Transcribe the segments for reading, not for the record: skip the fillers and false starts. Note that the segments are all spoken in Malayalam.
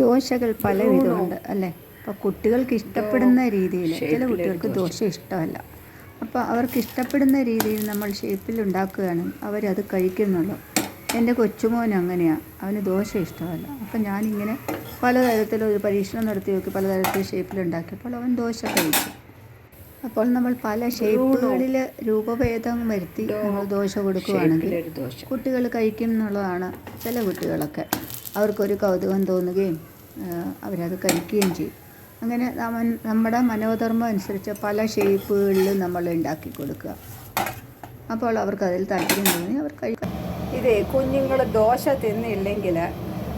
ദോശകൾ പല വിധമുണ്ട് അല്ലേ? അപ്പോൾ കുട്ടികൾക്ക് ഇഷ്ടപ്പെടുന്ന രീതിയിൽ, ചില കുട്ടികൾക്ക് ദോശ ഇഷ്ടമല്ല. അപ്പോൾ അവർക്ക് ഇഷ്ടപ്പെടുന്ന രീതിയിൽ നമ്മൾ ഷേപ്പിൽ ഉണ്ടാക്കുകയാണെങ്കിൽ അവരത് കഴിക്കുന്നുള്ളൂ. എൻ്റെ കൊച്ചുമോൻ അങ്ങനെയാണ്, അവന് ദോശ ഇഷ്ടമല്ല. അപ്പം ഞാനിങ്ങനെ പലതരത്തിലൊരു പരീക്ഷണം നടത്തി നോക്കി, പലതരത്തിൽ ഷേപ്പിലുണ്ടാക്കിയപ്പോൾ അവൻ ദോശ കഴിച്ചു. അപ്പോൾ നമ്മൾ പല ഷേപ്പുകളിൽ രൂപഭേദം വരുത്തി നമ്മൾ ദോശ കൊടുക്കുകയാണെങ്കിൽ കുട്ടികൾ കഴിക്കും എന്നുള്ളതാണ്. ചില കുട്ടികളൊക്കെ അവർക്കൊരു കൗതുകം തോന്നുകയും അവരത് കഴിക്കുകയും ചെയ്യും. അങ്ങനെ നമ്മുടെ മനോധർമ്മം അനുസരിച്ച് പല ഷേപ്പുകളിൽ നമ്മൾ ഉണ്ടാക്കി കൊടുക്കുക. അപ്പോൾ അവർക്കതിൽ താല്പര്യം തോന്നി അവർ കഴിക്കുക. ഇതേ കുഞ്ഞുങ്ങൾ ദോശ തിന്നില്ലെങ്കിൽ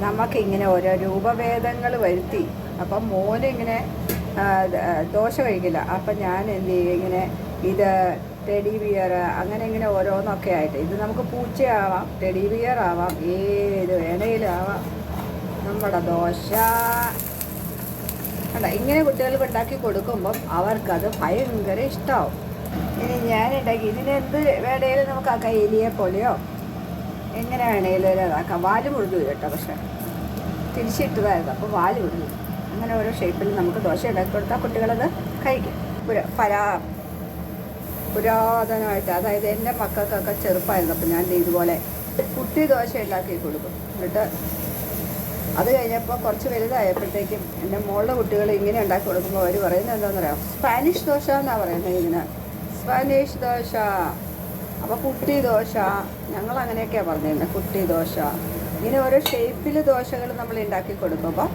നമുക്കിങ്ങനെ ഓരോ രൂപഭേദങ്ങൾ വരുത്തി. അപ്പം മോനിങ്ങനെ ദോശ കഴിക്കില്ല. അപ്പം ഞാൻ എന്ത് ചെയ്യും, ഇങ്ങനെ ഇത് ടെഡി ബിയർ അങ്ങനെ ഇങ്ങനെ ഓരോന്നൊക്കെ ആയിട്ട്, ഇത് നമുക്ക് പൂച്ചയാവാം, ടെഡി ബിയർ ആവാം, ഏത് വേണയിലും ആവാം. നമ്മുടെ ദോശ കണ്ട ഇങ്ങനെ കുട്ടികൾക്ക് ഉണ്ടാക്കി കൊടുക്കുമ്പം അവർക്കത് ഭയങ്കര ഇഷ്ടമാവും. ഇനി ഞാനുണ്ടാക്കി ഇതിനെന്ത് വേണേലും നമുക്ക് ആക്കാം, എലിയെ പോലെയോ എങ്ങനെ വേണേലും അതാക്കാം. വാല് മുഴുതു കേട്ടോ, പക്ഷെ തിരിച്ചിട്ടതായിരുന്നു, അപ്പോൾ വാല് മുഴുതു. അങ്ങനെ ഓരോ ഷേപ്പിൽ നമുക്ക് ദോശ ഉണ്ടാക്കി കൊടുത്താൽ കുട്ടികളത് കഴിക്കും. പുരാതനമായിട്ട്, അതായത് എൻ്റെ മക്കൾക്കൊക്കെ ചെറുപ്പമായിരുന്നു, അപ്പോൾ ഞാൻ ഇതുപോലെ കുട്ടി ദോശ ഉണ്ടാക്കി കൊടുക്കും. എന്നിട്ട് അത് കഴിഞ്ഞപ്പോൾ കുറച്ച് വലുതായപ്പോഴത്തേക്കും എൻ്റെ മോളുടെ കുട്ടികൾ ഇങ്ങനെ ഉണ്ടാക്കി കൊടുക്കുമ്പോൾ അവർ പറയുന്നത് എന്താണെന്ന് പറയാം, സ്പാനിഷ് ദോശ എന്നാണ് പറയുന്നത്. ഇതിന് സ്പാനിഷ് ദോശ, അപ്പോൾ കുട്ടി ദോശ, ഞങ്ങൾ അങ്ങനെയൊക്കെയാണ് പറഞ്ഞിരുന്നത്, കുട്ടി ദോശ. ഇങ്ങനെ ഓരോ ഷേപ്പിൽ ദോശകൾ നമ്മൾ ഉണ്ടാക്കി കൊടുക്കുമ്പോൾ,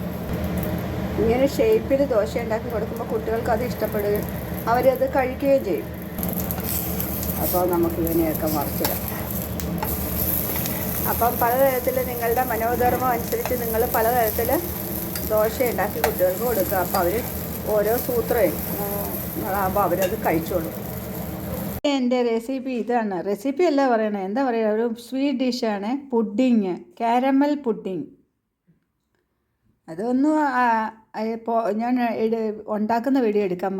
ഇങ്ങനെ ഷേപ്പിൽ ദോശ ഉണ്ടാക്കി കൊടുക്കുമ്പോൾ കുട്ടികൾക്ക് അത് ഇഷ്ടപ്പെടുകയും അവരത് കഴിക്കുകയും ചെയ്യും. അപ്പോൾ നമുക്ക് ഇങ്ങനെയൊക്കെ മറിച്ചിടാം. അപ്പം പലതരത്തിൽ നിങ്ങളുടെ മനോധർമ്മം അനുസരിച്ച് നിങ്ങൾ പലതരത്തിൽ ദോശ ഉണ്ടാക്കി കുട്ടികൾക്ക് കൊടുക്കുക. അപ്പോൾ അവർ ഓരോ സൂത്രമാകുമ്പോൾ അവരത് കഴിച്ചോളും. എൻ്റെ റെസിപ്പി ഇതാണ്. റെസിപ്പി അല്ല പറയണേ, എന്താ പറയുക, ഒരു സ്വീറ്റ് ഡിഷാണ് പുഡിങ്, കാരമൽ പുഡിങ്. അതൊന്നും ഞാൻ ഉണ്ടാക്കുന്ന വീഡിയോ എടുക്കാൻ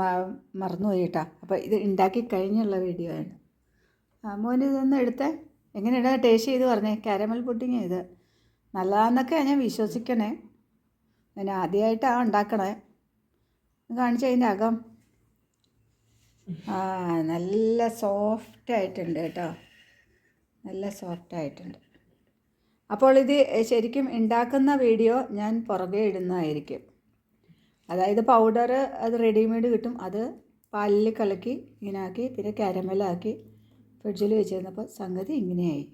മറന്നുപോയി കേട്ടോ. അപ്പോൾ ഇത് ഉണ്ടാക്കി കഴിഞ്ഞുള്ള വീഡിയോ ആണ്. മോന് ഇതൊന്ന് എടുത്തേ, എങ്ങനെയുണ്ടാ ടേസ്റ്റ് ചെയ്ത് പറഞ്ഞേ. കാരമൽ പുഡിങ് ഇത് നല്ലതാണെന്നൊക്കെ ഞാൻ വിശ്വസിക്കണേ. ഞാൻ ആദ്യമായിട്ടാണ് ഉണ്ടാക്കണേ. കാണിച്ചു അതിൻ്റെ അകം. നല്ല സോഫ്റ്റായിട്ടുണ്ട് കേട്ടോ, നല്ല സോഫ്റ്റായിട്ടുണ്ട്. അപ്പോൾ ഇത് ശരിക്കും ഉണ്ടാക്കുന്ന വീഡിയോ ഞാൻ പുറകെ ഇടുന്നതായിരിക്കും. അതായത് പൗഡർ അത് റെഡിമെയ്ഡ് കിട്ടും, അത് പാലിൽ കലക്കി ഇങ്ങനെ ആക്കി, പിന്നെ കാരമലാക്കി ഫ്രിഡ്ജിൽ വെച്ചിരുന്നപ്പോൾ സംഗതി ഇങ്ങനെയായി.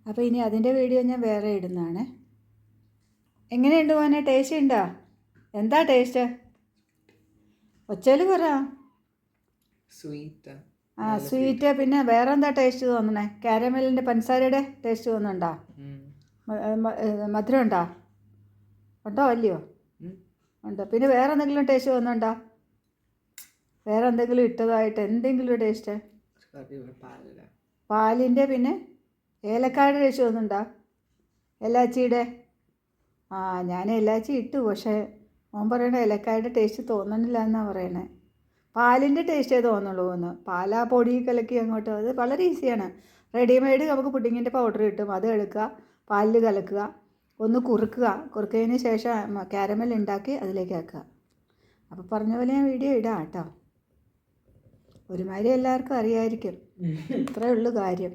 അപ്പോൾ ഇനി അതിൻ്റെ വീഡിയോ ഞാൻ വേറെ ഇടുന്നതാണ്. എങ്ങനെയുണ്ട് മോനെ, ടേസ്റ്റ് ഉണ്ടോ? എന്താ ടേസ്റ്റ്? ഒച്ചയിൽ പറ. സ്വീറ്റ്. പിന്നെ വേറെ എന്താ ടേസ്റ്റ് തോന്നണേ? കാരമലിൻ്റെ പഞ്ചസാരയുടെ ടേസ്റ്റ് തോന്നുന്നുണ്ടോ? മധുരം ഉണ്ടോ? ഉണ്ടോ അല്ലയോ? ഉണ്ടോ. പിന്നെ വേറെ എന്തെങ്കിലും ടേസ്റ്റ് തോന്നുന്നുണ്ടോ? വേറെ എന്തെങ്കിലും ഇട്ടതായിട്ട് എന്തെങ്കിലും ടേസ്റ്റ്? പാലിൻ്റെ പിന്നെ ഏലക്കായുടെ ടേസ്റ്റ് തോന്നുന്നുണ്ടോ? ഏലാച്ചിയുടെ? ഞാൻ ഏലാച്ചി ഇട്ടു, പക്ഷേ മോൻ പറയണ ഏലക്കായുടെ ടേസ്റ്റ് തോന്നണില്ല എന്നാണ് പറയണേ. പാലിൻ്റെ ടേസ്റ്റേ തോന്നുള്ളൂ എന്ന്. പാലാ പൊടി കലക്കി അങ്ങോട്ട്, അത് വളരെ ഈസിയാണ്. റെഡിമെയ്ഡ് നമുക്ക് പുഡിങ്ങിൻ്റെ പൗഡർ കിട്ടും, അത് എടുക്കുക, പാലിൽ കലക്കുക, ഒന്ന് കുറുക്കിയതിന് ശേഷം കാരമൽ ഉണ്ടാക്കി അതിലേക്ക് ആക്കുക. അപ്പോൾ പറഞ്ഞ പോലെ ഞാൻ വീഡിയോ ഇടാം കേട്ടോ. ഒരുമാതിരി എല്ലാവർക്കും അറിയാമായിരിക്കും. ഇത്രയേ ഉള്ളൂ കാര്യം.